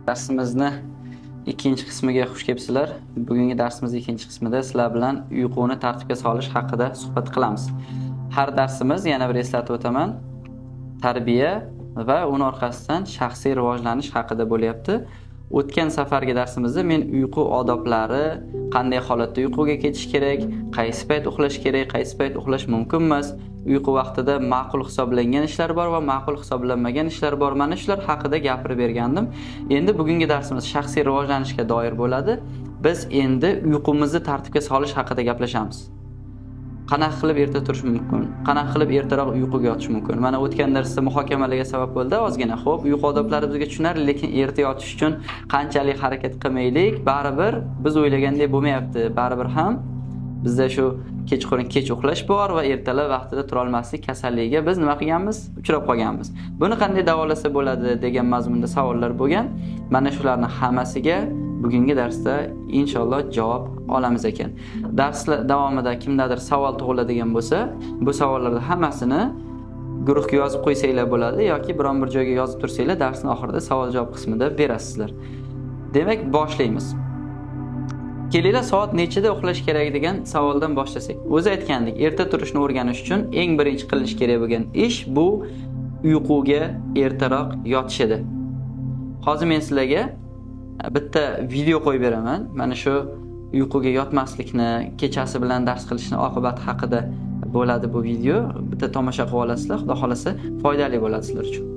Darsimizni ikkinchi qismiga xush kelibsizlar. Bugungi darsimiz ikkinchi qismida sizlar bilan uyquni tartibga solish haqida suhbat qilamiz. Har darsimiz, yana bir eslatib o'taman, tarbiya va uning orqasidan shaxsiy rivojlanish haqida bo'lyapti. O'tgan safargi darsimizda men uyqu odoblari, qanday holatda uyquga ketish kerak, qaysi payt uxlash kerak, qaysi payt uxlash mumkin emas, uyqu vaqtida ma'qul hisoblangan ishlar bor va ma'qul hisoblanmagan ishlar bor. Mana shular haqida gapirib bergandim. Endi bugungi darsimiz shaxsiy rivojlanishga doir bo'ladi. Biz endi uyqumizni tartibga solish haqida gaplashamiz. Qanaqa qilib erta turish mumkin? Qanaqa qilib ertaroq uyquga yotish mumkin? Mana o'tgan darsda muhokamalarga sabab bo'ldi ozgina. Xo'p, uyqu odoblari bizga tushunarli, lekin erta yotish uchun qanchalik harakat qilmaylik, baribir biz o'ylagandek bo'lmayapti. Baribir ham bizda shu kechqurun kech uxlash bor va ertalab vaqtida tura olmaslik kasalligiga biz nima qilganmiz? Uchrab qolganmiz. Buni qanday davolasa bo'ladi degan mazmunda savollar bo'lgan. Mana shularning hammasiga bugungi darsda inshaalloh javob olamiz ekan. Dars davomida kimdadir savol tug'iladigan bo'lsa, bu savollarning hammasini guruhga yozib qo'ysanglar bo'ladi yoki biron bir joyga yozib tursanglar, darsning oxirida savol-javob qismida berasizlar. Demak, boshlaymiz. Kelinglar, soat nechida uxlash kerak degan savoldan boshlasak. O'zi aytgandek, erta turishni o'rganish uchun eng birinchi qilinish kerak bo'lgan ish bu uyquga ertaroq yotish edi. Hozir men sizlarga bitta video qo'yib beraman. Mana shu uyquga yotmaslikni, kechasi bilan dars qilishni oqibati haqida bo'ladi bu video. Bitta tomosha qilib olasizlar, xudo xolasa foydali bo'ladi sizlar uchun.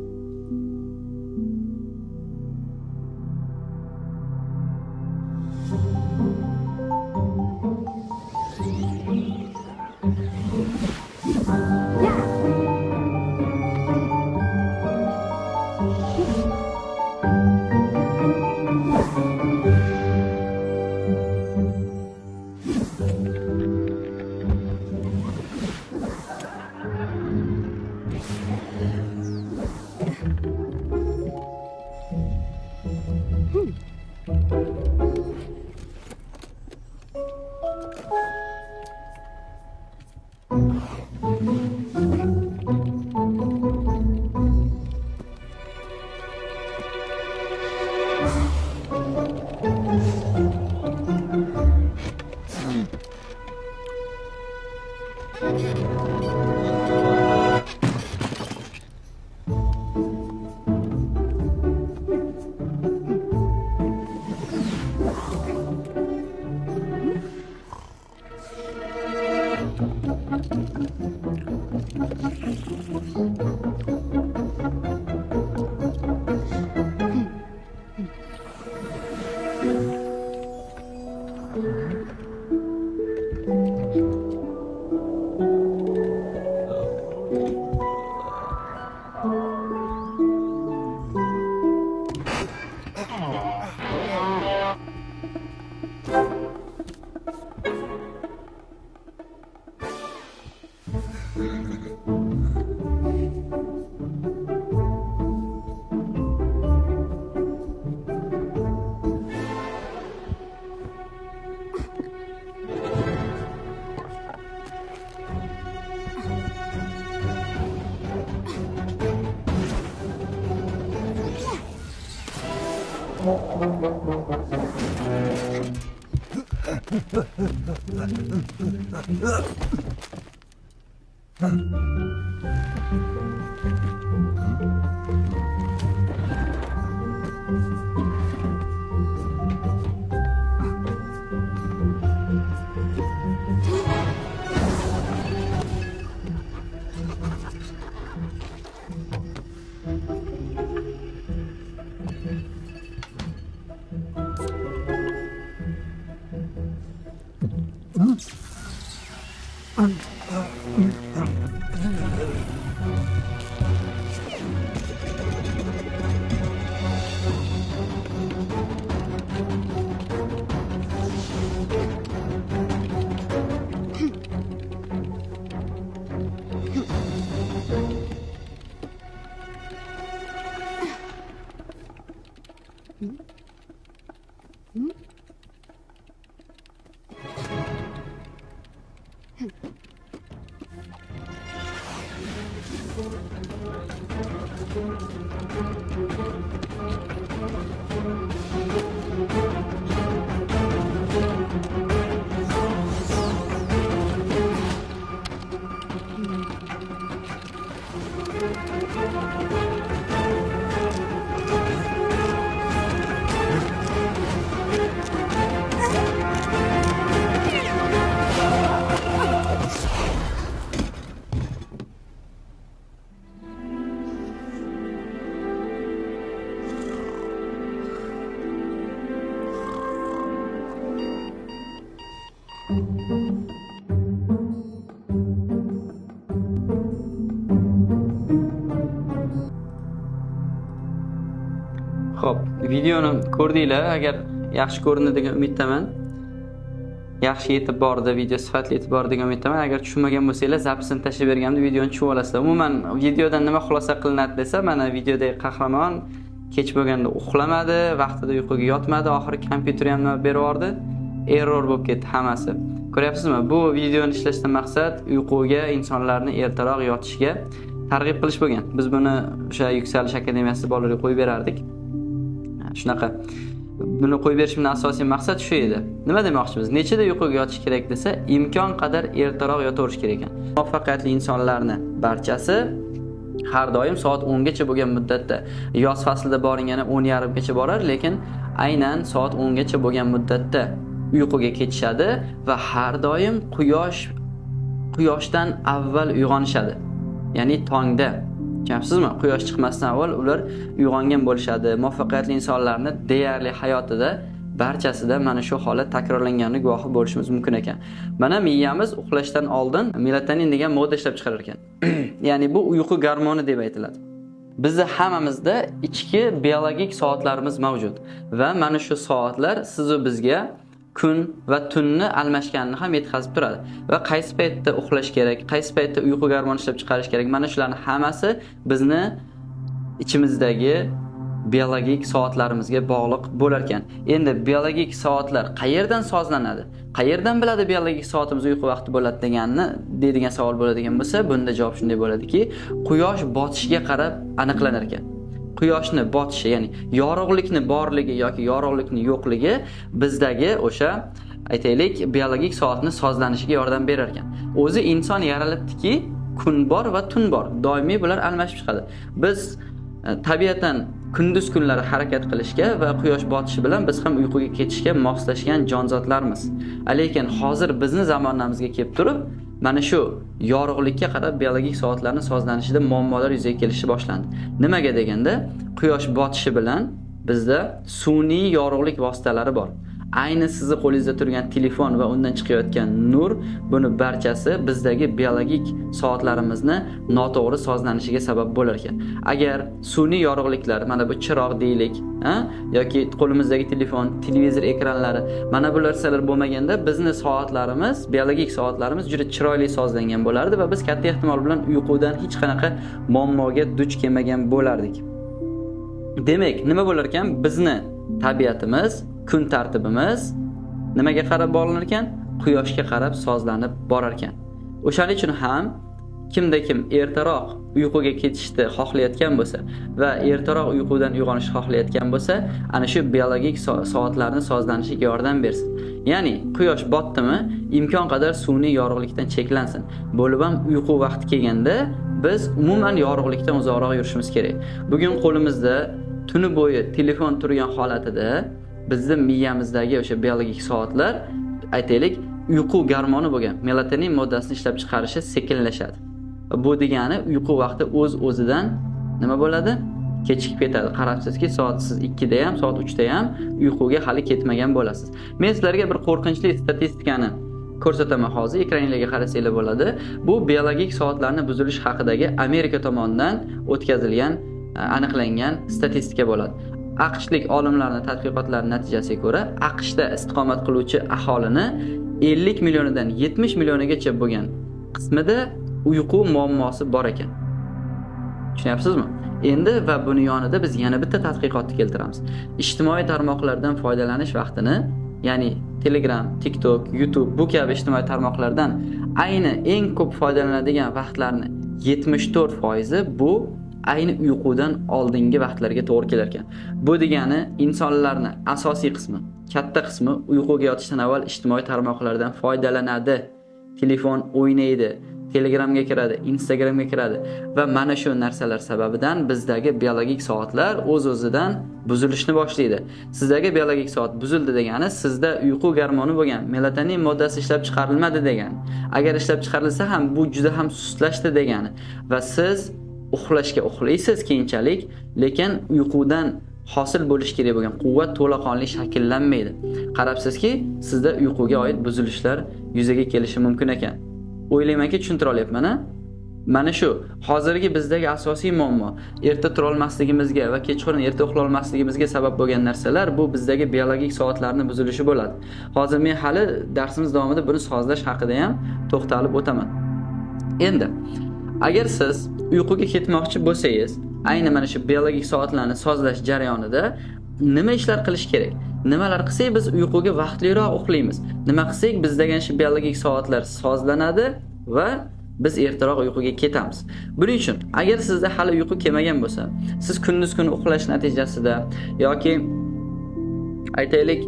Xo'p, videoni ko'rdinglar. Agar yaxshi ko'rindi degan umiddaman. Yaxshi yetib bordi, video sifatli yetib bordi degan umiddaman. Agar tushunmagan bo'lsanglar, zapisini tashlab berganimda videoni tushunib olasizlar. Umuman videodan nima xulosa qilinadi desa, mana videodagi qahramon kech bo'lganda uxlamadi, vaqtida uyquga yotmadi, oxiri kompyuter ham nima berib yubordi? Error bo'lib ketdi hammasi. Ko'ryapsizmi? Bu videoni ishlashdan maqsad uyquga insonlarni ertaroq yotishga targ'ib qilish bo'lgan. Biz buni o'sha Yuksalish akademiyasida bolalarga qo'yib berardik. Shunaqa. Buni qo'yib berishimning asosiy maqsadi shu edi. Nima demoqchimiz? Nechida uyquga yotish kerak desa, imkon qadar ertaroq yotaverish kerak ekan. Muvaffaqiyatli insonlarni barchasi har doim soat 10 gacha bo'lgan muddatda, yoz faslida boringani 10:30 gacha borar, lekin aynan soat 10 gacha bo'lgan muddatda uyquga ketishadi va har doim quyoshdan avval uyg'onishadi. Ya'ni tongda. Tushunasizmi? Quyosh chiqmasdan avval ular uyg'ongan bo'lishadi. Muvaffaqiyatli insonlarni deyarli hayotida barchasida mana shu holat takrorlanganini guvohi bo'lishimiz mumkin ekan. Mana miyamiz uxlashdan oldin melatonin degan modda ishlab chiqarar ekan. Ya'ni bu uyqu gormoni deb aytiladi. Bizda hammamizda ichki biologik soatlarimiz mavjud va mana shu soatlar siz va bizga kun va tunni almashganini ham yetkazib turadi. Va qaysi paytda uxlash kerak, qaysi paytda uyqu gormoni ishlab chiqarish kerak, mana shularning hammasi bizni ichimizdagi biologik soatlarimizga bog'liq bo'lar ekan. Endi biologik soatlar qayerdan sozlanadi? Qayerdan biladi biologik soatimiz uyqu vaqti bo'ladi deydigan savol bo'ladigan bo'lsa, bunda javob shunday bo'ladiki, quyosh botishiga qarab aniqlanar ekan. Quyoshni botishi, ya'ni yorug'likni borligi yoki yorug'likni yo'qligi bizdagi o'sha aytaylik biologik soatni sozlanishiga yordam berar ekan. O'zi inson yaralibdiki, kun bor va tun bor. Doimiy bular almashib chiqadi. Biz tabiatan kunduz kunlari harakat qilishga va quyosh botishi bilan biz ham uyquga ketishga moslashgan jonzotlarmiz. Lekin hozir bizni zamonamizga kelib turib, mana shu yorug'likka qarab biologik soatlarning sozlanishida muammolar yuzaga kelishi boshlandi. Nimaga deganda, quyosh botishi bilan bizda sun'iy yorug'lik vositalari bor. Ayni sizni qo'lingizda turgan telefon va undan chiqayotgan nur, buni barchasi bizdagi biologik soatlarimizni noto'g'ri sozlanishiga sabab bo'lar ekan. Agar sun'iy yorug'liklar, mana bu chiroq deylik, yoki qo'limizdagi telefon, televizor ekranlari, mana bu narsalar bo'lmaganda bizni soatlarimiz, biologik soatlarimiz juda chiroyli sozlangan bo'lardi va biz katta ehtimol bilan uyqudan hech qanaqa muammoga duch kelmagan bo'lardik. Demak, nima bo'lar ekan? Bizni tabiatimiz, kun tartibimiz nimaga qarab bog'lanar ekan? Quyoshga qarab sozlanib borar ekan. O'shaning uchun ham kimda kim ertaroq uyquga ketishni xohlayotgan bo'lsa va ertaroq uyqudan uyg'onishni xohlayotgan bo'lsa, ana shu biologik soatlarni sozlanishiga yordam bersin. Ya'ni quyosh botdimi, imkon qadar sun'iy yorug'likdan cheklansin. Bo'lib ham uyqu vaqti kelganda biz umuman yorug'likdan uzoqroq yurishimiz kerak. Bugun qo'limizda tuni bo'yi telefon turgan holatida bizning miyamizdagi o'sha biologik soatlar, aytaylik, uyqu gormoni bo'lgan melatonin moddasini ishlab chiqarishi sekinlashadi. Bu degani uyqu vaqti o'z-o'zidan nima bo'ladi? Kechikib ketadi. Qarabsizki, soat siz 2 da ham, soat 3 da ham uyquga hali ketmagan bo'lasiz. Men sizlarga bir qo'rqinchli statistikani ko'rsataman hozir, ekraningizga qarasanglar bo'ladi. Bu biologik soatlarning buzilishi haqidagi Amerika tomonidan o'tkazilgan, aniqlangan statistika bo'ladi. AQShlik olimlarning tadqiqotlari natijasiga ko'ra, AQShda istiqomat qiluvchi aholini 50 millionidan 70 millionigacha bo'lgan qismida uyqu muammosi bor ekan. Tushunyapsizmi? Endi va buni yonida biz yana bitta tadqiqotni keltiramiz. Ijtimoiy tarmoqlardan foydalanish vaqtini, ya'ni Telegram, TikTok, YouTube bu kabi ijtimoiy tarmoqlardan ayni eng ko'p foydalanadigan vaqtlarni 74% bu ayni uyqudan oldingi vaqtlarga to'g'ri kelar ekan. Bu degani insonlarning asosiy qismi, katta qismi uyquga yotishdan avval ijtimoiy tarmoqlardan foydalanadi. Telefon o'ynaydi, Telegramga kiradi, Instagramga kiradi va mana shu narsalar sababidan bizdagi biologik soatlar o'z-o'zidan buzilishni boshlaydi. Sizdagi biologik soat buzildi degani sizda uyqu gormoni bo'lgan melatonin moddasi ishlab chiqarilmadi degani. Agar ishlab chiqarilsa ham bu juda ham sustlashdi degani va siz uxlashga uxlaysiz keyinchalik, lekin uyqudan hosil bo'lish kerak bo'lgan quvvat to'laqonli shakllanmaydi. Qarabsizki, sizda uyquga oid buzilishlar yuzaga kelishi mumkin ekan. O'ylaymanki tushuntira olyapman-a? Mana shu hozirgi bizdagi asosiy muammo erta tura olmasligimizga va kechqurun erta uxlay olmasligimizga sabab bo'lgan narsalar bu bizdagi biologik soatlarning buzilishi bo'ladi. Hozir men hali darsimiz davomida buni sozlash haqida ham to'xtalib o'taman. Endi agar siz uyquga ketmoqchi bo'lsangiz, ayni mana shu biologik soatlarni sozlash jarayonida nima ishlar qilish kerak? Nimalar qilsak biz uyquga vaqtliroq uxlaymiz? Nima qilsak bizdagi shu biologik soatlar sozlanadi va biz ertaroq uyquga ketamiz. Buning uchun agar sizda hali uyqu kelmagan bo'lsa, siz kunduz kun uxlash natijasida yoki aytaylik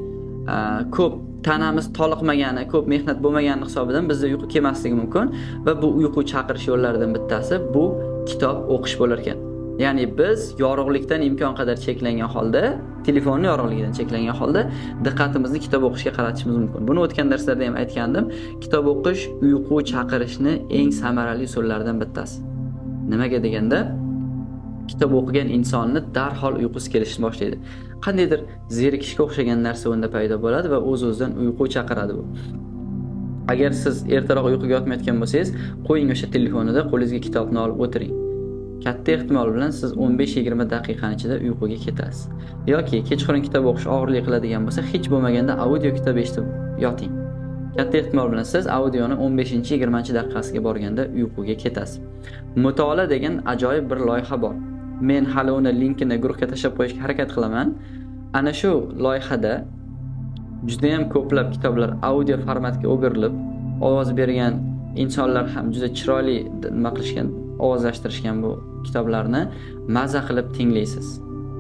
ko'p tanamiz toliqmagani, ko'p mehnat bo'lmagani hisobidan bizda uyqu kelmasligi mumkin va bu uyqu chaqirish yo'llaridan bittasi bu kitob o'qish bo'lar ekan. Ya'ni biz yorug'likdan imkon qadar cheklangan holda, telefonni yorug'ligidan cheklangan holda diqqatimizni kitob o'qishga qaratishimiz mumkin. Buni o'tgan darslarda ham aytgandim. Kitob o'qish uyqu chaqirishni eng samarali usullaridan bittasi. Nimaga deganda, kitob o'qigan insonni darhol uyqusi kelishni boshlaydi. Qandaydir zerikishga o'xshagan narsa unda paydo bo'ladi va o'z-o'zidan uyqu chaqiradi bu. Agar siz ertaroq uyquga yotmayotgan bo'lsangiz, qo'ying o'sha telefonida qo'lingizga kitobni olib o'tiring. Katta ehtimol bilan siz 15-20 daqiqaning ichida uyquga ketasiz. Yoki kechqurun kitob o'qish og'irlik qiladigan bo'lsa, hech bo'lmaganda audio kitob eshitib yoting. Katta ehtimol bilan siz audioni 15-20 daqiqasiga borganda uyquga ketasiz. Mutolaa degan ajoyib bir loyiha bor. Men hali uni linkini guruhga tashlab qo'yishga harakat qilaman. Ana shu loyihada juda ham ko'plab kitoblar audio formatga o'girilib, ovoz bergan insonlar ham juda chiroyli nima qilishgan, ovozlashtirishgan bu kitoblarni maza qilib tinglaysiz.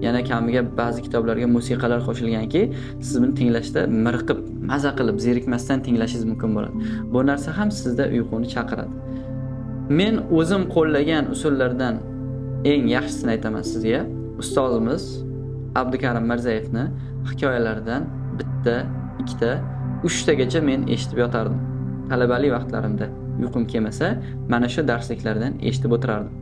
Yana kamiga ba'zi kitoblarga musiqalar qo'shilganki, siz buni tinglashda mirqib, maza qilib, zerikmasdan tinglashingiz mumkin bo'ladi. Bu narsa ham sizda uyquni chaqiradi. Men o'zim qo'llagan usullardan eng yaxshisini aytaman sizga. Ustozimiz Abdukarim Mirzayevni hikoyalaridan bitta, ikkita, 3 tagacha men eshitib yotardim. Talabalik vaqtlarimda uyqum kelmasa, mana shu darsliklardan eshitib o'tirardim.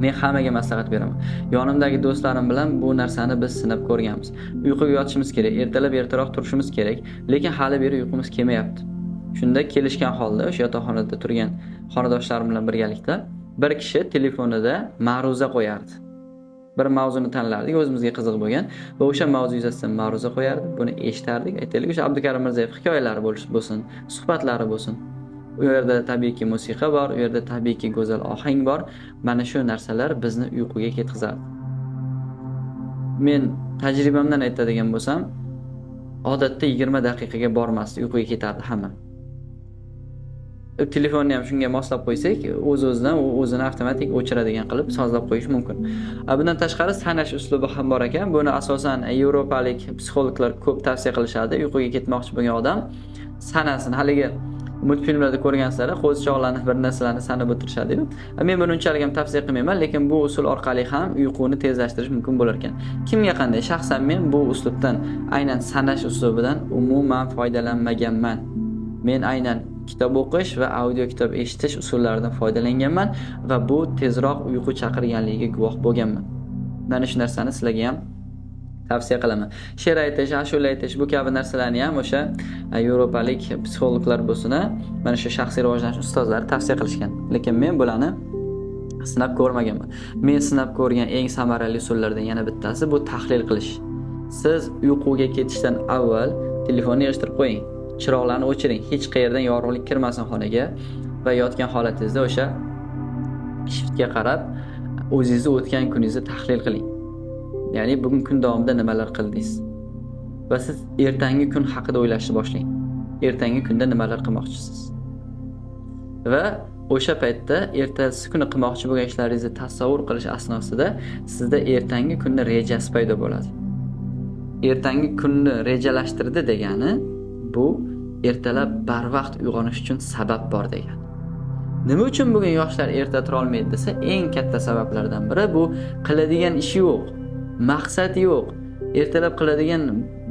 Men hammaga maslahat beraman. Yonimdagi do'stlarim bilan bu narsani biz sinab ko'rganmiz. Uyquga yotishimiz kerak, ertalab ertaroq turishimiz kerak, lekin hali beri uyqumiz kelmayapti. Shunda kelishgan holda o'sha yotoqxonada turgan xonadoshlarim bilan birgalikda bir kishi telefonida ma'ruza qo'yardi. Bir mavzuni tanlardik, o'zimizga qiziq bo'lgan va o'sha mavzu yuzasidan ma'ruza qo'yardi. Buni eshitardik. Aytaylik, o'sha Abdukarim Mirzayev hikoyalari bo'lsin, suhbatlari bo'lsin. U yerda tabiiyki musiqa bor, u yerda tabiiyki go'zal ohang bor. Mana shu narsalar bizni uyquga ketkazadi. Men tajribamdan aytadigan bo'lsam, odatda 20 daqiqaga bormasdi, uyquga ketardi hamma. Telefonni ham shunga moslab qo'ysak, o'z-o'zidan u o'zini avtomatik o'chiradigan qilib sozlab qo'yish mumkin. Bundan tashqari sanash uslubi ham bor ekan. Buni asosan yevropalik psixologlar ko'p tavsiya qilishadi. Uyquga ketmoqchi bo'lgan odam sanasin. Haligi multfilmlarda ko'rgansizlar, qo'zichoqlarni bir narsalarni sanab o'tirishadi-yu. Men buni unchalik ham tavsiya qilmayman, lekin bu usul orqali ham uyquni tezlashtirish mumkin bo'lar ekan. Kimga qanday? Shaxsan men bu uslubdan, aynan sanash uslubidan umuman foydalanmaganman. Men aynan kitob o'qish va audio kitob eshitish usullaridan foydalanganman va bu tezroq uyqu chaqirganligiga guvoh bo'lganman. Mana shu narsani sizlarga ham tavsiya qilaman. She'r aytish, ashula aytish bu kabi narsalarni ham o'sha yevropalik psixologlar bo'lsin, mana shu shaxsiy rivojlanish ustozlari tavsiya qilishgan. Lekin men bularni sinab ko'rmaganman. Men sinab ko'rgan eng samarali usullardan yana bittasi bu tahlil qilish. Siz uyquga ketishdan avval telefonni yig'ishtirib qo'ying. Chiroqlarni o'chiring, hech qayerdan yorug'lik kirmasin xonaga va yotgan holatingizda o'sha shiftga qarab o'zingizni o'tgan kuningizni tahlil qiling. Ya'ni bugun kun davomida nimalar qildingiz? Va siz ertangi kun haqida o'ylashni boshlang. Ertangi kunda nimalar qilmoqchisiz? Va o'sha paytda ertasi kuni qilmoqchi bo'lgan ishlaringizni tasavvur qilish asnosida sizda ertangi kunning rejasi paydo bo'ladi. Ertangi kunni rejalashtirdi degani bu ertalab barvaqt uyg'onish uchun sabab bor degani. Nima uchun bugun yoshlar erta tura olmaydi desa, eng katta sabablardan biri bu qiladigan ishi yo'q, maqsadi yo'q. Ertalab qiladigan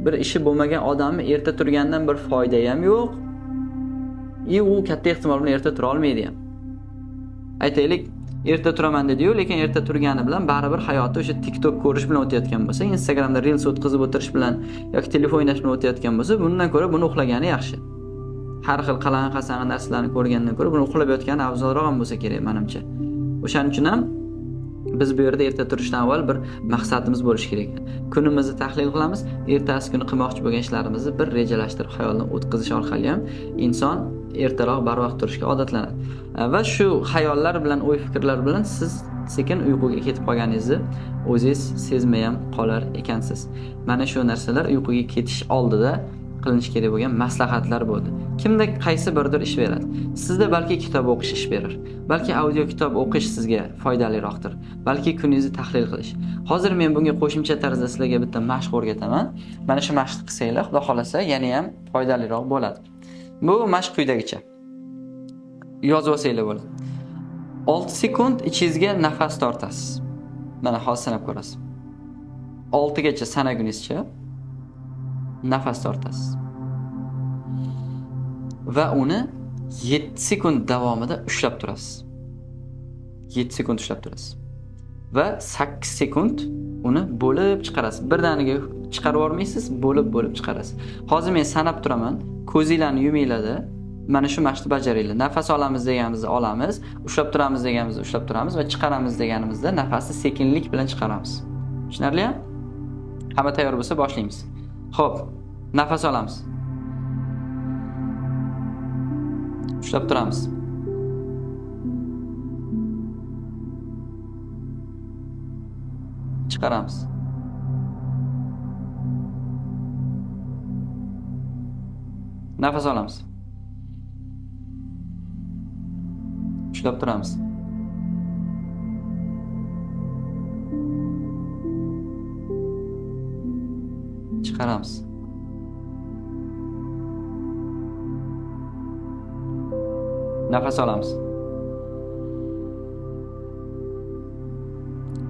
bir ishi bo'lmagan odamni erta turgandan bir foyda ham yo'q. U katta ehtimol bilan erta tura olmaydi ham. Aytaylik, erta turaman dedi-yu, lekin erta turgani bilan baribir hayoti o'sha TikTok ko'rish bilan o'tayotgan bo'lsa, Instagramda Reels o'tkazib o'tirish bilan yoki telefon o'ynash bilan o'tayotgan bo'lsa, bundan ko'ra buni uxlagani yaxshi. Har xil qalang'i-qasangi narsalarni ko'rgandan ko'ra buni uxlab yotgani afzalroq ham bo'lsa kerak menimcha. O'shaning uchun ham biz bu yerda erta turishdan avval bir maqsadimiz bo'lishi kerak. Kunimizni tahlil qilamiz, ertasi kuni qilmoqchi bo'lgan ishlarimizni bir rejalashtirib xayoldan o'tkazish orqali ham inson ertaroq barvaqt turishga odatlanadi. Va shu xayollar bilan, o'y-fikrlar bilan siz sekin uyquga ketib qolganingizni o'zingiz sezmay ham qolar ekansiz. Mana shu narsalar uyquga ketish oldida qilinish kerak bo'lgan maslahatlar bo'ldi. Kimda qaysi birdir ish beradi. Sizda balki kitob o'qish ish berar. Balki audio kitob o'qish sizga foydaliroqdir. Balki kuningizni tahlil qilish. Hozir men bunga qo'shimcha tarzda sizlarga bitta mashq o'rgataman. Mana shu mashqni qilsanglar, xudo xolasa, yana ham foydaliroq bo'ladi. Bu mashq quyidagicha. Yozib olsanglar bo'ladi. 6 sekund ichingizga nafas tortasiz. Mana hozir sanab ko'rasiz. 6 gacha sanagunizcha nafas tortasiz. Va uni 7 sekund davomida ushlab turasiz. 7 sekund ushlab turasiz. Va 8 sekund uni bo'lib chiqarasiz. Birdaniga chiqarib yormaysiz, bo'lib chiqarasiz. Hozir men sanab turaman. Ko'zinglarni yuminglar. Mana shu mashqni bajaringlar. Nafas olamiz deganimizda olamiz, ushlab turamiz deganimizda ushlab turamiz va chiqaramiz deganimizda nafasni sekinlik bilan chiqaramiz. Tushunarlimi? Hamma tayyor bo'lsa boshlaymiz. Xo'p, nafas olamiz. Ushlab turamiz. Chiqaramiz. Nafas olamiz. Ushlab turamiz. Chiqaramiz. Nafas olamiz.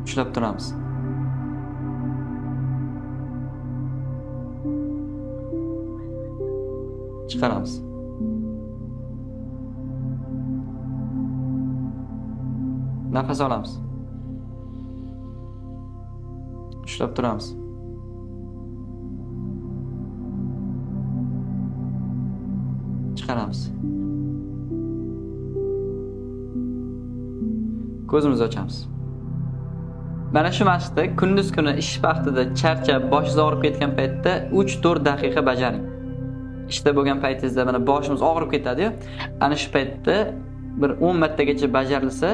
Ushlab turamiz. Chiqaramiz. Nafas olamiz. Ushlab turamiz. Chiqaramiz. Ko'zimizni ochamiz. Mana shu mashqni kunduz kuni ish vaqtida charchab, boshingiz og'rib ketgan paytda 3-4 daqiqa bajaring. Ishda bo'lgan paytingizda mana boshimiz og'rib ketadi-yu, ana shu paytda bir 10 martagacha bajarilsa,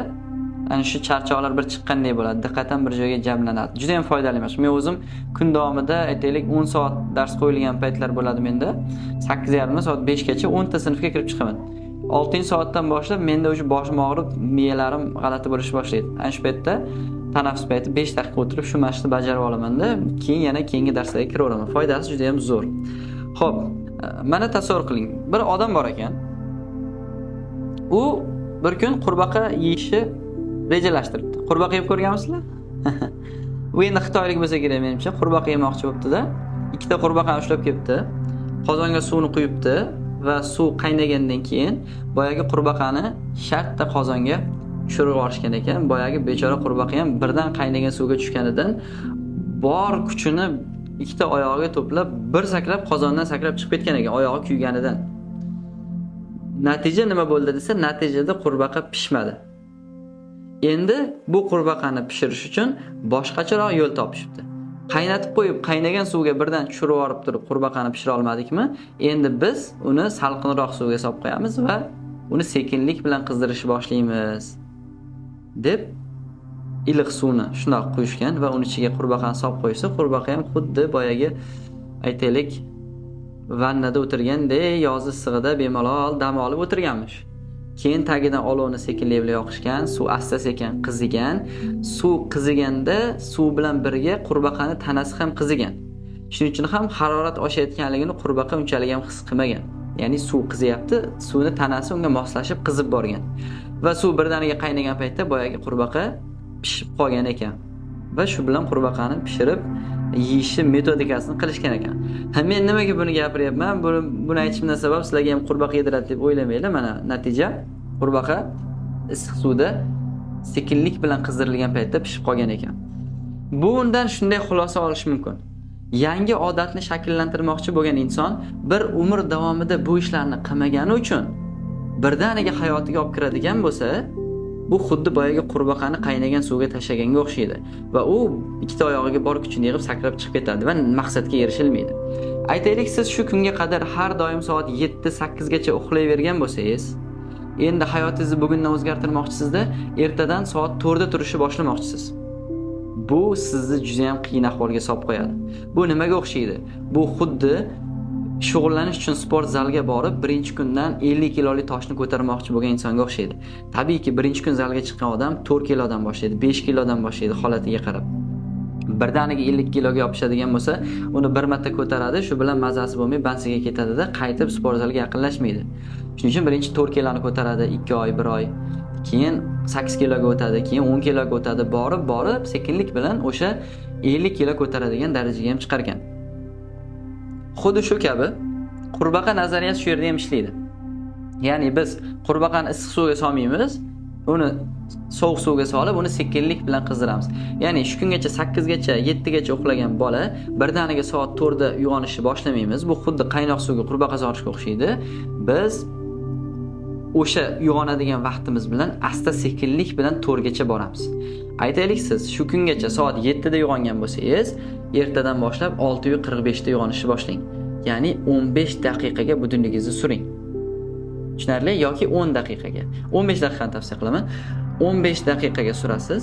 ana shu charchoqlar bir chiqqandek bo'ladi. Diqqatam bir joyga jamlanadi. Juda ham foydali emas. Men o'zim kun davomida aytaylik 10 soat dars qo'yilgan paytlar bo'ladi menda. 8:30 soat 5 gacha 10 ta sinfga kirib chiqaman. 6-soatdan boshlab menda o'sha boshim og'rib, miyalarim g'alati bo'lishni boshlaydi. Ana shu paytda tanaffus payti 5 daqiqa o'tirib shu mashqni bajarib olaman-da, keyin yana keyingi darslarga kiraveraman. Foydasi juda ham zo'r. Xo'p, mana tasavvur qiling. Bir odam bor ekan. U bir kun qurbaqa yeyishni rejalashtiribdi. Qurbaqa yeb ko'rganmisizlar? U endi xitoylik bo'lsa kerak menimcha, qurbaqa yemoqchi bo'libdi-da. Ikkita qurbaqani ushlab kelibdi. Qozonga suvni quyibdi va suv qaynagandan keyin boyagi qurbaqani shartta qozonga tushirib yuborishgan ekan. Boyagi bechora qurbaqa ham birdan qaynagan suvga tushganidan bor kuchini ikkita oyog'iga to'plab bir sakrab qozondan sakrab chiqib ketgan ekan, oyog'i kuyganidan. Natija nima bo'ldi desa, natijada qurbaqa pishmadi. Endi bu qurbaqani pishirish uchun boshqacharoq yo'l topishibdi. Qaynatib qo'yib, qaynagan suvga birdan tushirib yuborib turib qurbaqani pishira olmadikmi? Endi biz uni salqinroq suvga solib qo'yamiz va uni sekinlik bilan qizdirishni boshlaymiz deb iliq suvni shundoq quyishgan va uni ichiga qurbaqani solib qo'ysa, qurbaqa ham xuddi boyagi aytaylik vannada o'tirgandek yoz issig'ida bemalol dam olib o'tirganmish. Keyin tagidan olovni sekinlik bilan yoqishgan, suv asta-sekin qizigan. Suv qiziganda suv bilan birga qurbaqani tanasi ham qizigan. Shuning uchun ham harorat oshayotganligini qurbaqa unchalik ham his qilmagan. Ya'ni suv qiziyapti, suvni tanasi unga moslashib qizib borgan. va suv birdaniga qaynagan paytda boyagi qurbaqa pishib qolgan ekan. Va shu bilan qurbaqani pishirib yeyishi metodikasini qilishgan ekan. Ha, men nimaga buni gapiryapman? Buni aytishimdan sabab sizlarga ham qurbaqa yediradi deb o'ylamanglar. Mana natija qurbaqa issiq suvda sekinlik bilan qizdirilgan paytda pishib qolgan ekan. Bundan shunday xulosa olish mumkin. Yangi odatni shakllantirmoqchi bo'lgan inson bir umr davomida bu ishlarni qilmagani uchun birdaniga hayotiga olib kiradigan bo'lsa, bu xuddi boyagi qurbaqani qaynagan suvga tashlaganga o'xshaydi va u ikkita oyog'iga bor kuchini yig'ib sakrab chiqib ketadi va maqsadga erishilmaydi. Aytaylik, siz shu kunga qadar har doim soat 7-8 gacha uxlayvergan bo'lsangiz, endi hayotingizni bugundan o'zgartirmoqchisizda, ertadan soat 4 da turishni boshlamoqchisiz. Bu sizni juda ham qiyin ahvolga solib qo'yadi. Bu nimaga o'xshaydi? Bu xuddi shug'ullanish uchun sport zalga borib, birinchi kundan 50 kilolik toshni ko'tarmoqchi bo'lgan insonga o'xshaydi. Tabiiyki, birinchi kun zalga chiqqan odam 4 kilodan boshlaydi, 5 kilodan boshlaydi holatiga qarab. Birdaniga 50 kiloga yopishadigan bo'lsa, uni bir marta ko'taradi, shu bilan mazasi bo'lmay bansiga ketadi-da, qaytib sport zalga yaqinlashmaydi. Shuning uchun birinchi 4 kiloni ko'taradi 2 oy, 1 oy. Keyin 8 kiloga o'tadi, keyin 10 kiloga o'tadi, borib sekinlik bilan o'sha 50 kilo ko'taradigan darajaga ham chiqar ekan. Xuddi shu kabi qurbaqa nazariyasi shu yerda ham ishlaydi. Ya'ni biz qurbaqani issiq suvga solmaymiz, uni sovuq suvga solib, uni sekinlik bilan qizdiramiz. Ya'ni shu kungacha 8 gacha, 7 gacha uxlagan bola birdaniga soat 4 da uyg'onishni boshlamaymiz. Bu xuddi qaynoq suvga qurbaqa solishga o'xshaydi. Biz o'sha uyg'onadigan vaqtimiz bilan asta sekinlik bilan 4 gacha boramiz. Aytaylik, siz shu kungacha soat 7 da uyg'ongan bo'lsangiz, ertadan boshlab 6:45 da uyg'onishni boshlang. Ya'ni 15 daqiqaga budunligingizni suring. Tushunarli? Yoki 10 daqiqaga. 15 daqiqani tavsiya qilaman. 15 daqiqaga surasiz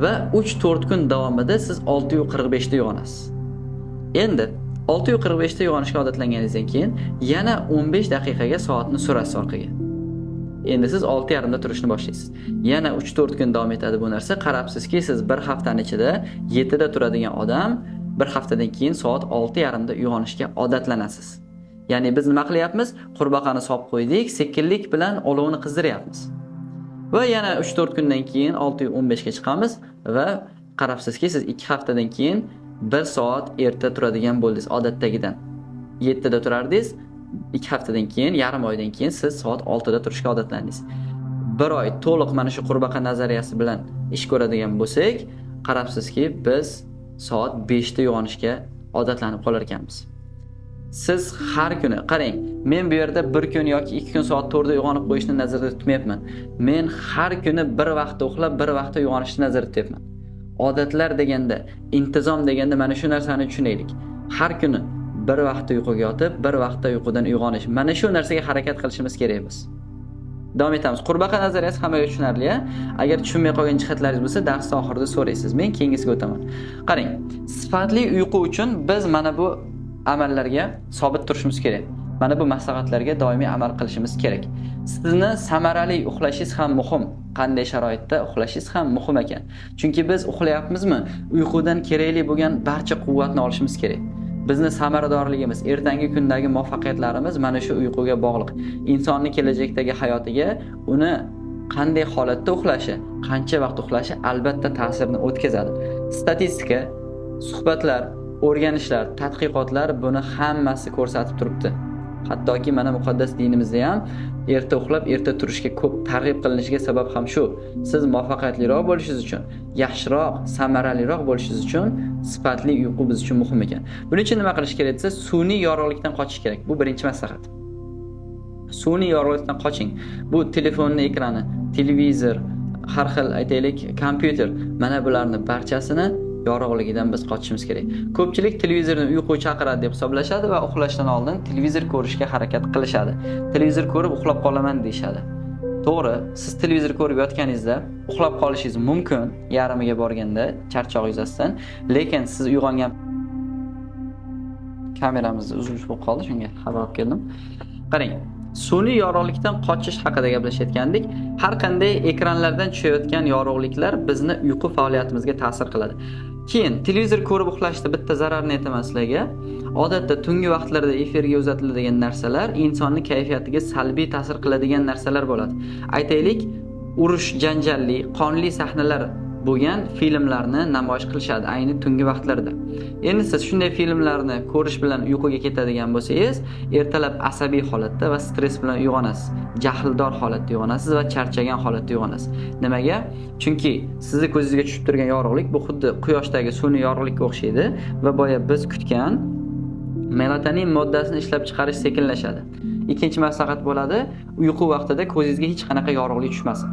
va 3-4 kun davomida siz 6:45 da uyg'onasiz. Endi 6:45 da uyg'onishga odatlanganingizdan keyin yana 15 daqiqaga soatni surasiz orqaga. Endi siz 6:30 da turishni boshlaysiz. Yana 3-4 kun davom etadi bu narsa. Qarabsizki, siz bir haftaning ichida 7 da turadigan odam bir haftadan keyin soat 6:30 da uyg'onishga odatlanasiz. Ya'ni biz nima qilyapmiz? Qurbaqani solib qo'ydik, sekinlik bilan olovni qizdiryapmiz. Va yana 3-4 kundan keyin 6:15 ga chiqamiz va qarabsizki, siz 2 haftadan keyin 1 soat erta turadigan bo'ldingiz odatdagidan. 7 da turardingiz, 2 haftadan keyin, yarim oydan keyin siz soat 6 da turishga odatlandingiz. 1 oy to'liq mana shu qurbaqa nazariyasi bilan ish ko'radigan bo'lsak, qarabsizki, biz soat 5 da uyg'onishga odatlanib qolar ekanmiz. Siz har kuni qarang, men bu yerda 1 kun yoki 2 kun soat 4 da uyg'onib qo'yishni nazarda tutmayapman. Men har kuni bir vaqtda uxlab, bir vaqtda uyg'onishni nazarda tutyapman. Odatlar deganda, intizom deganda mana shu narsani tushunaylik. Har kuni bir vaqtda uyquga yotib, bir vaqtda uyqudan uyg'onish. Mana shu narsaga harakat qilishimiz kerak biz. Davom etamiz. Qurbaqa nazariyasi hammaga tushunarli. Agar tushunmay qolgan jihatlaringiz bo'lsa, dars oxirida so'raysiz. Men keyingisiga o'taman. Qarang, sifatli uyqu uchun biz mana bu amallarga sobit turishimiz kerak. Mana bu maslahatlarga doimiy amal qilishimiz kerak. Sizni samarali uxlashingiz ham muhim. Qanday sharoitda uxlashingiz ham muhim ekan. Chunki biz uxlayapmizmi, uyqudan kerakli bo'lgan barcha quvvatni olishimiz kerak. Bizni samaradorligimiz, ertangi kundagi muvaffaqiyatlarimiz mana shu uyquga bog'liq. Insonning kelajakdagi hayotiga uni qanday holatda uxlashi, qancha vaqt uxlashi albatta ta'sirini o'tkazadi. Statistika, suhbatlar, o'rganishlar, tadqiqotlar buni hammasi ko'rsatib turibdi. Hattoki mana muqaddas dinimizda ham erta uxlab, erta turishga ko'p targ'ib qilinishiga sabab ham shu. Siz muvaffaqiyatliroq bo'lishingiz uchun, yaxshiroq, samaraliroq bo'lishingiz uchun sifatli uyqu biz uchun muhim ekan. Buning uchun nima qilish kerak desa, sun'iy yorug'likdan qochish kerak. Bu birinchi maslahat. Sun'iy yorug'likdan qoching. Bu telefonning ekrani, televizor, har xil aytaylik, kompyuter, mana bularning barchasini yorug'ligidan biz qochishimiz kerak. Ko'pchilik televizorni uyqu chaqiradi deb hisoblashadi va uxlashdan oldin televizor ko'rishga harakat qilishadi. Televizor ko'rib uxlab qolaman deyshadi. To'g'ri, siz televizor ko'rib yotganingizda uxlab qolishingiz mumkin, yarimiga borganda charchoq yuzasidan, lekin siz uyg'ongan kameramiz uzilish bo'lib qoldi, shunga xabar olib keldim. Qarang, sun'iy yorug'likdan qochish haqida gaplashayotgandik. Har qanday ekranlardan tushayotgan yorug'liklar bizni uyqu faoliyatimizga ta'sir qiladi. Keyin televizor ko'rib uxlashda bitta zararni aytaman sizlarga. Odatda tungi vaqtlarda efirga uzatiladigan narsalar insonning kayfiyatiga salbiy ta'sir qiladigan narsalar bo'ladi. Aytaylik, urush, janjalli, qonli sahnalar bo'lgan filmlarni namoyish qilishadi ayni tungi vaqtlarda. Endi siz shunday filmlarni ko'rish bilan uyquga ketadigan bo'lsangiz, ertalab asabiy holatda va stress bilan uyg'onasiz. Jahldor holatda uyg'onasiz va charchagan holatda uyg'onasiz. Nimaga? Chunki sizni ko'zingizga tushib turgan yorug'lik bu xuddi quyoshdagi sun'iy yorug'likka o'xshaydi va boya biz kutgan melatonin moddasini ishlab chiqarish sekinlashadi. Ikkinchi maslahat bo'ladi, uyqu vaqtida ko'zingizga hech qanaqa yorug'lik tushmasin.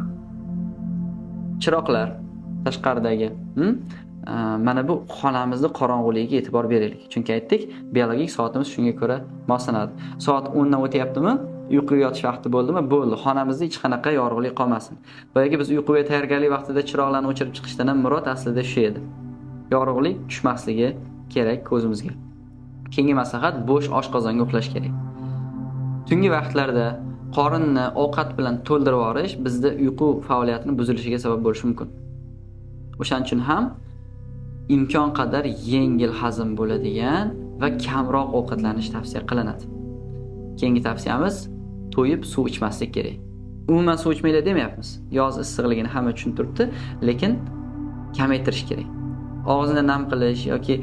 Chiroqlar tashqaridagi, mana bu xonamizni qorong'uligiga e'tibor beraylik. Chunki aytdik, biologik soatimiz shunga ko'ra moslanadi. Soat 10 dan o'tyaptimi? Uyquga yotish vaqti bo'ldimi? Bo'ldi. Xonamizda hech qanaqa yorug'lik qolmasin. Boyagi biz uyquga tayyorgarlik vaqtida chiroqlarni o'chirib chiqishdan ham murod aslida shu edi. Yorug'lik tushmasligi kerak ko'zimizga. Keyingi maslahat, bo'sh oshqozonga uxlash kerak. Tungi vaqtlarda qorinni ovqat bilan to'ldirib yuborish bizda uyqu faoliyatining buzilishiga sabab bo'lishi mumkin. O'shaning uchun ham imkon qadar yengil hazm bo'ladigan va kamroq ovqatlanish tavsiya qilinadi. Keyingi tavsiyamiz to'yib suv ichmaslik kerak. Umuman suv ichmaylik demayapmiz. Yoz issiqligini hamma tushunib turibdi, lekin kamaytirish kerak. Og'izni nam qilish yoki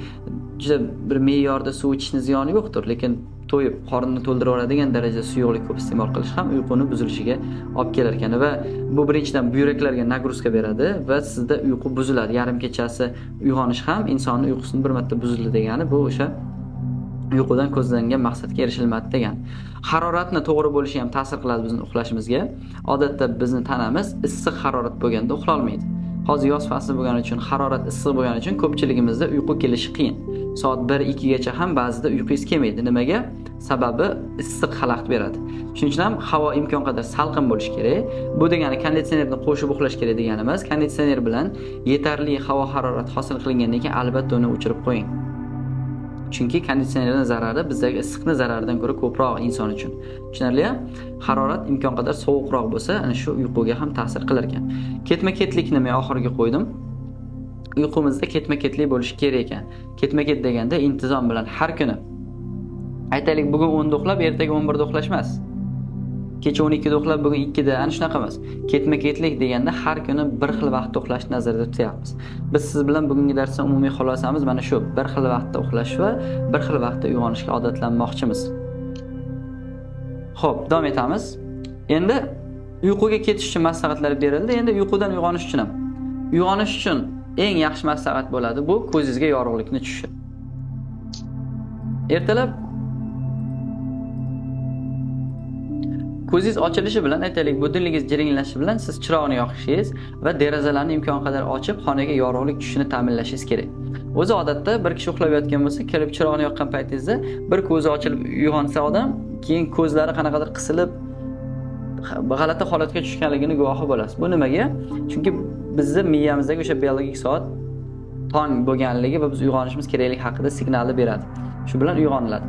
juda bir me'yorda suv ichishning ziyoni yo'qdir, lekin to'yib qorinni to'ldirib oladigan darajada suyuqlik ko'p iste'mol qilish ham uyquni buzilishiga olib kelar ekan va bu birinchidan buyraklarga nagruzka beradi va sizda uyqu buziladi. Yarim kechasi uyg'onish ham insonning uyqusini bir marta buzildi degani bu o'sha uyqudan ko'zlangan maqsadga erishilmadi degan. Haroratni to'g'ri bo'lishi ham ta'sir qiladi bizning uxlashimizga. Odatda bizning tanamiz issiq harorat bo'lganda uxla olmaydi. Hozir yoz fasli bo'lgani uchun, harorat issiq bo'lgani uchun ko'pchiligimizda uyqu kelishi qiyin. Soat 1-2 gacha ham ba'zida uyqingiz kelmaydi. Nimaga? Sababi issiq xalaqit beradi. Shuning uchun ham havo imkon qadar salqin bo'lishi kerak. Bu degani konditsionerni qo'shib uxlash kerak degani emas. Konditsioner bilan yetarli havo harorati hosil qilingandan keyin albatta uni o'chirib qo'ying. Chunki konditsionerning zarari bizdagi issiqning zararidan ko'ra ko'proq inson uchun. Tushunarli? Harorat imkon qadar sovuqroq bo'lsa, ana shu uyquga ham ta'sir qilar ekan. Ketma-ketlikni men oxirgi qo'ydim. Uyqumizda ketma-ketlik bo'lishi kerak ekan. Ketma-ket deganda intizom bilan har kuni. Aytaylik, bugun 10 da uxlab, ertaga 11 da uxlash emas. Kecha 12 da uxlab, bugun 2 da, ana shunaqa emas. Ketma-ketlik deganda har kuni bir xil vaqtda uxlashni nazarda tutyapmiz. Biz siz bilan bugungi darsda umumiy xulosamiz mana shu, bir xil vaqtda uxlash va bir xil vaqtda uyg'onishga odatlanmoqchimiz. Xo'p, davom etamiz. Endi uyquga ketish uchun maslahatlar berildi. Endi uyqudan uyg'onish uchun ham. Uyg'onish uchun eng yaxshi maslahat bo'ladi bu ko'zingizga yorug'likni tushishi. Ertalab ko'zingiz ochilishi bilan, aytaylik, budilligingiz jiringlashi bilan siz chiroqni yoqishingiz va derazalarni imkon qadar ochib, xonaga yorug'lik tushishini ta'minlashingiz kerak. O'zi odatda bir kishi uxlab yotgan bo'lsa, kelib chiroqni yoqqan paytingizda bir ko'zi ochilib uyg'onsa odam, keyin ko'zlari qanaqadir qisilib g'alati holatga tushganligini guvohi bo'lasiz. Bu nimaga? Chunki bizning miyamizdagi o'sha biologik soat tong bo'lganligi va biz uyg'onishimiz kerakligi haqida signalni beradi. Shu bilan uyg'oniladi.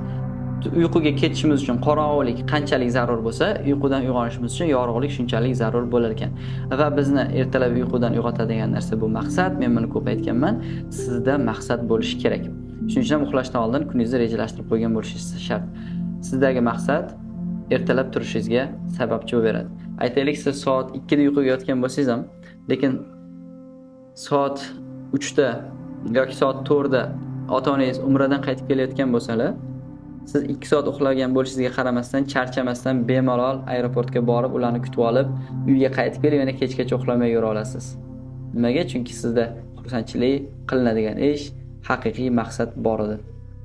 Uyquga ketishimiz uchun qorong'ulik qanchalik zarur bo'lsa, uyqudan uyg'onishimiz uchun yorug'lik shunchalik zarur bo'lar ekan. Va bizni ertalab uyqudan uyg'otadigan narsa bu maqsad. Men buni ko'p aytganman. Sizda maqsad bo'lishi kerak. Shuning uchun ham uxlashdan oldin kuningizni rejalashtirib qo'ygan bo'lishingiz shart. Sizdagi maqsad ertalab turishingizga sababchi bo'lib beradi. Aytaylik, siz soat 2 da uyquga yotgan bo'lsangiz ham, lekin soat 3 da yoki soat 4 da ota-onangiz umradan qaytib kelayotgan bo'lsalar, siz 2 soat uxlagan bo'lishingizga qaramasdan, charchamasdan bemalol aeroportga borib, ularni kutib olib, uyga qaytib kelib, yana kechgacha uxlamay yura olasiz. Nimaga? Chunki sizda xursandchilik qilinadigan ish, haqiqiy maqsad bor edi.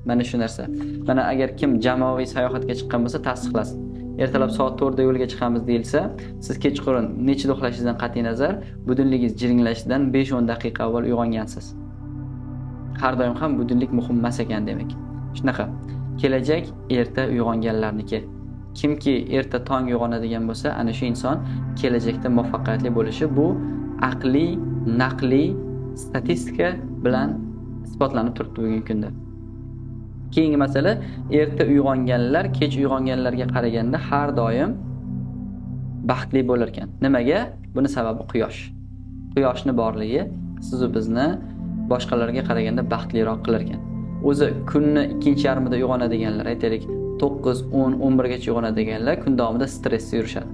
Mana shu narsa. Mana agar kim jamoaviy sayohatga chiqqan bo'lsa, tasdiqlasin. Ertalab soat 4 da yo'lga chiqamiz deyilsa, siz kechqurun nechida uxlashingizdan qat'iy nazar, budilligingiz jiringlashidan 5-10 daqiqa avval uyg'ongansiz. Har doim ham budillik muhim emas ekan demak. Shunaqa. Kelajak erta uyg'onganlarniki. Kimki erta tong uyg'onadigan bo'lsa, ana shu inson kelajakda muvaffaqiyatli bo'lishi bu aqliy, naqliy statistika bilan isbotlanib turibdi bugungi kunda. Keyingi masala, erta uyg'onganlar kech uyg'onganlarga qaraganda har doim baxtli bo'lar ekan. Nimaga? Buni sababi quyosh. Quyoshni borligi siz va bizni boshqalarga qaraganda baxtliroq qilar ekan. O'zi kunni ikkinchi yarmida uyg'onadiganlar, aytaylik 9, 10, 11 gacha uyg'onadiganlar kun davomida stressda yurishadi.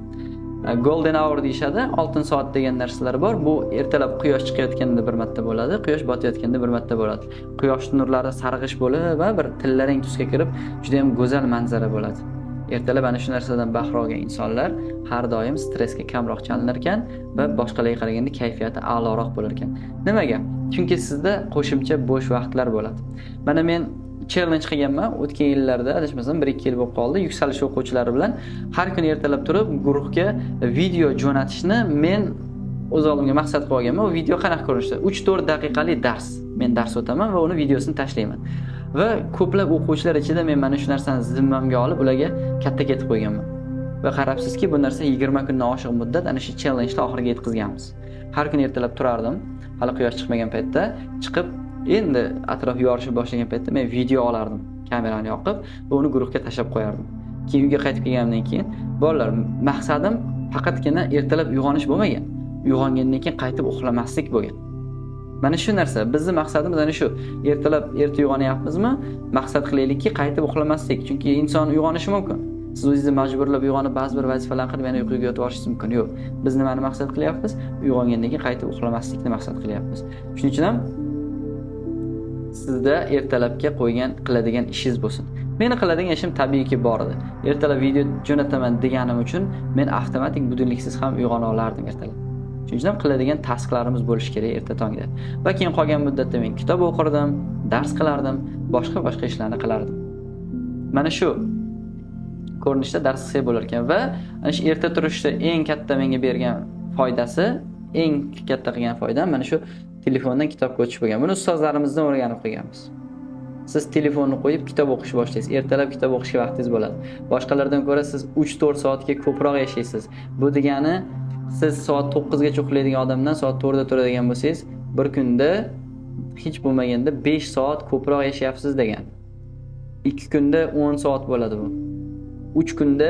golden hour deyishadi. Oltin soat degan narsalar bor. Bu ertalab quyosh chiqayotganda bir marta bo'ladi, quyosh botayotganda bir marta bo'ladi. Quyosh nurlari sarg'ish bo'lib va bir tillarang tusga kirib, juda ham go'zal manzara bo'ladi. Ertalab ana shu narsadan bahra olgan insonlar har doim stressga kamroq chalinar ekan va boshqalarga qaraganda kayfiyati a'loroq bo'lar ekan. Nimaga? Chunki sizda qo'shimcha bo'sh vaqtlar bo'ladi. Mana men challenge qilganman o'tgan yillarda, adashmasam 1-2 yil bo'lib qoldi. Yuksalish o'quvchilari bilan har kuni ertalab turib guruhga video jo'natishni men o'z oldimga maqsad qo'yib olganman. U video qanaqa ko'rinishda? 3-4 daqiqalik dars. Men dars o'taman va uni videosini tashlayman. Va ko'plab o'quvchilar ichida men mana shu narsani zimmamga olib, ularga katta ketib qo'yganman. Va qarabsizki, bu narsa 20 kundan oshiq muddat ana shu challenge ni oxiriga yetkazganmiz. Har kuni ertalab turardim, hali quyosh chiqmagan paytda chiqib, endi atrof yorishib boshlagan paytda men video olardim, kamerani yoqib va uni guruhga tashlab qo'yardim. Keyin uyga qaytib kelganimdan keyin, bolalar, maqsadim faqatgina ertalab uyg'onish bo'lmagan. Uyg'ongandan keyin qaytib uxlamaslik bo'lgan. Mana shu narsa, bizning maqsadimiz ana shu. Ertalab erta uyg'onyapmizmi? Maqsad qilaylikki, qaytib uxlamaslik. Chunki inson uyg'onishi mumkin. Siz o'zingizni majburlab uyg'onib ba'zi bir vazifalarni qilib yana uyquga yotib olishingiz mumkin. Yo'q. Biz nimani maqsad qilyapmiz? Uyg'ongandan keyin qaytib uxlamaslikni maqsad qilyapmiz. Shuning uchun ham sizda ertalabga qo'ygan qiladigan ishingiz bo'lsin. Meni qiladigan ishim tabiiyki bor edi. Ertalab video jo'nataman deganim uchun men avtomatik budilniksiz ham uyg'ona olardim ertalab. Shuning uchun ham qiladigan tasklarimiz bo'lishi kerak erta tongda. Va keyin qolgan muddatda men kitob o'qirdim, dars qilardim, boshqa ishlarni qilardim. Mana shu ko'rinishda dars qilsak bo'lar ekan va ana shu erta turishda eng katta menga bergan foydasi, eng katta qilgan foydam mana shu telefondan kitobga o'tish bo'lgan. Buni ustozlarimizdan o'rganib qolganmiz. Siz telefonni qo'yib kitob o'qish boshlaysiz. Ertalab kitob o'qishga vaqtingiz bo'ladi. Boshqalardan ko'ra siz 3-4 soatga ko'proq yashaysiz. Bu degani siz soat 9 gacha uxlaydigan odamdan soat 4 da turadigan bo'lsangiz, bir kunda hech bo'lmaganda 5 soat ko'proq yashayapsiz degan. 2 kunda 10 soat bo'ladi bu. 3 kunda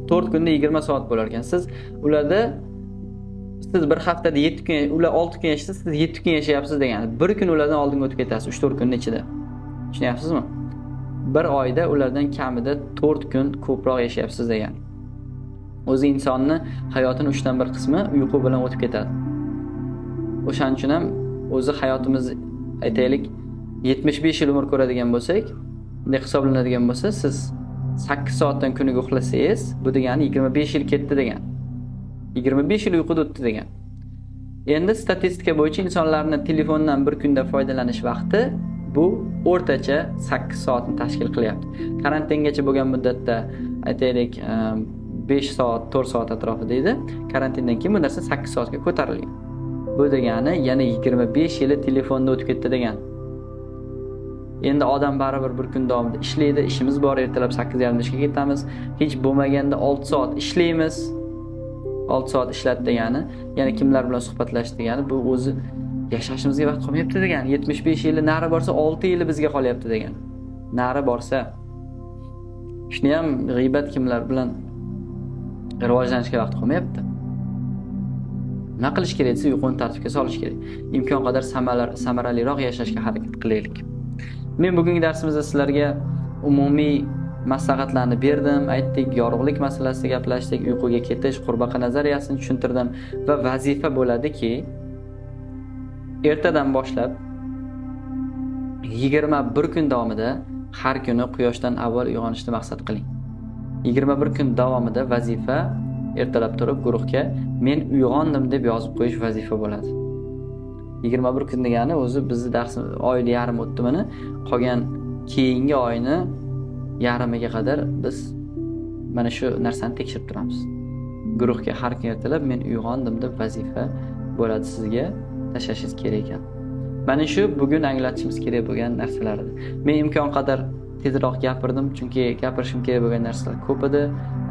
4 kunda 20 soat bo'lar ekan. Siz ularda siz bir haftada 7 kun, ular 6 kun yashasa, siz 7 kun yashayapsiz degani. Bir kun ulardan oldinga o'tib ketasiz 3-4 kunning ichida. Tushunyapsizmi? Bir oyda ulardan kamida 4 kun ko'proq yashayapsiz degani. O'zi insonni hayotining 3dan 1 qismi uyqu bilan o'tib ketadi. O'shaning uchun ham o'zi hayotimiz aytaylik 75 yil umr ko'radigan bo'lsak, bunday hisoblanadigan bo'lsa, siz 8 soatdan kuniga uxlasangiz, bu degani 25 yil ketdi degan. 25 yil uyquda o'tdi degan. Endi statistika bo'yicha insonlarning telefondan bir kunda foydalanish vaqti bu o'rtacha 8 soatni tashkil qilyapti. Karantingacha bo'lgan muddatda aytaylik 5 soat, 4 soat atrofida edi. Karantindan keyin bu narsa 8 soatga ko'tarilgan. Bu degani yana 25 yili telefonda o'tib ketdi degan. Endi odam baribir bir kun davomida ishlaydi, ishimiz bor, ertalab 8:30 ishga ketamiz. Hech bo'lmaganda 6 soat ishlaymiz. 6 soat ishlat degani, yana kimlar bilan suhbatlash degani, bu o'zi yashashimizga vaqt qolmayapti degani. 75 yili nari borsa 6 yili bizga qolyapti degani. Nari borsa. Shuni ham g'iybat kimlar bilan rivojlanishga vaqt qolmayapti. Nima qilish kerak desa, uyquni tartibga solish kerak. Imkon qadar samaraliroq yashashga harakat qilaylik. Men bugungi darsimizda sizlarga umumiy maslahatlarni berdim, aytdik, yorug'lik masalasida gaplashdik, uyquga ketish, qurbaqa nazariyasini tushuntirdim va vazifa bo'ladiki, ertadan boshlab 21 kun davomida har kuni quyoshdan avval uyg'onishni maqsad qiling. 21 kun davomida vazifa ertalab turib guruhga men uyg'ondim deb yozib qo'yish vazifa bo'ladi. 21 kun degani o'zi bizni darsimiz oyli yarim o'tdi mana, qolgan keyingi oyni yarimiga qadar biz mana shu narsani tekshirib turamiz. Guruhga har kun ertalab men uyg'ondim deb vazifa bo'ladi sizga tashlashingiz kerak ekan. Mana shu bugun anglatishimiz kerak bo'lgan narsalar edi. Men imkon qadar tezroq gapirdim, chunki gapirishim kerak bo'lgan narsalar ko'p edi.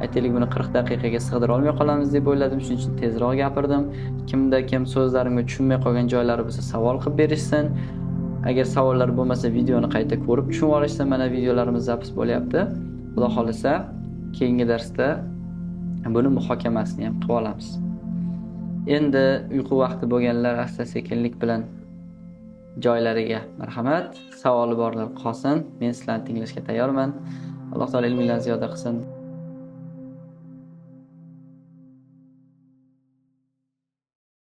Aytaylik, buni 40 daqiqaga sig'dira olmay qolamiz deb o'yladim, shuning uchun tezroq gapirdim. Kim so'zlarimga tushunmay qolgan joylari bo'lsa savol qilib berishsin. Agar savollar bo'lmasa videoni qayta ko'rib tushunib olishsa, mana videolarimiz zapis bo'lyapti. Xudo xolisa, keyingi darsda buni muhokamasini ham qilib olamiz. Endi uyqu vaqti bo'lganlar asta-sekinlik bilan joylariga marhamat. Savoli borlar qolsin. Men sizlarni tinglashga tayyorman. Alloh taolo ilmingizni ziyoda qilsin.